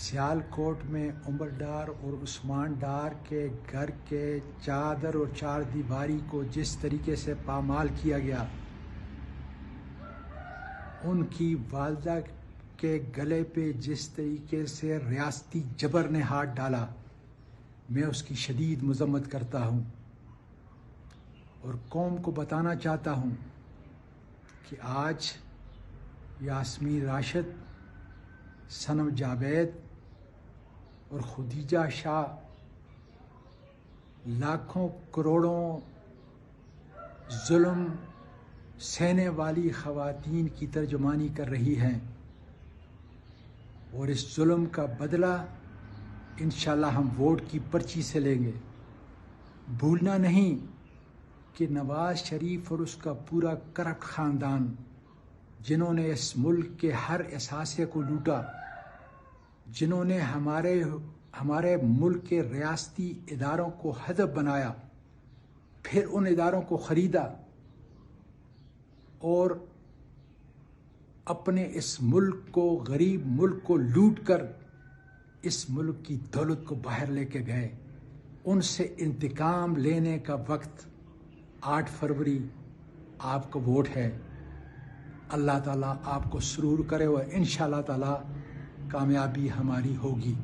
سیالکوٹ میں عمر ڈار اور عثمان ڈار کے گھر کے چادر اور چار دیواری کو جس طریقے سے پامال کیا گیا، ان کی والدہ کے گلے پہ جس طریقے سے ریاستی جبر نے ہاتھ ڈالا، میں اس کی شدید مذمت کرتا ہوں اور قوم کو بتانا چاہتا ہوں کہ آج یاسمین راشد، صنم جاوید اور خدیجہ شاہ لاکھوں کروڑوں ظلم سہنے والی خواتین کی ترجمانی کر رہی ہیں، اور اس ظلم کا بدلہ انشاءاللہ ہم ووٹ کی پرچی سے لیں گے۔ بھولنا نہیں کہ نواز شریف اور اس کا پورا کرپٹ خاندان، جنہوں نے اس ملک کے ہر اثاثے کو لوٹا، جنہوں نے ہمارے ملک کے ریاستی اداروں کو ہدف بنایا، پھر ان اداروں کو خریدا اور اپنے اس ملک کو، غریب ملک کو لوٹ کر اس ملک کی دولت کو باہر لے کے گئے، ان سے انتقام لینے کا وقت 8 فروری آپ کا ووٹ ہے۔ اللہ تعالیٰ آپ کو سرور کرے اور انشاءاللہ تعالیٰ کامیابی ہماری ہوگی۔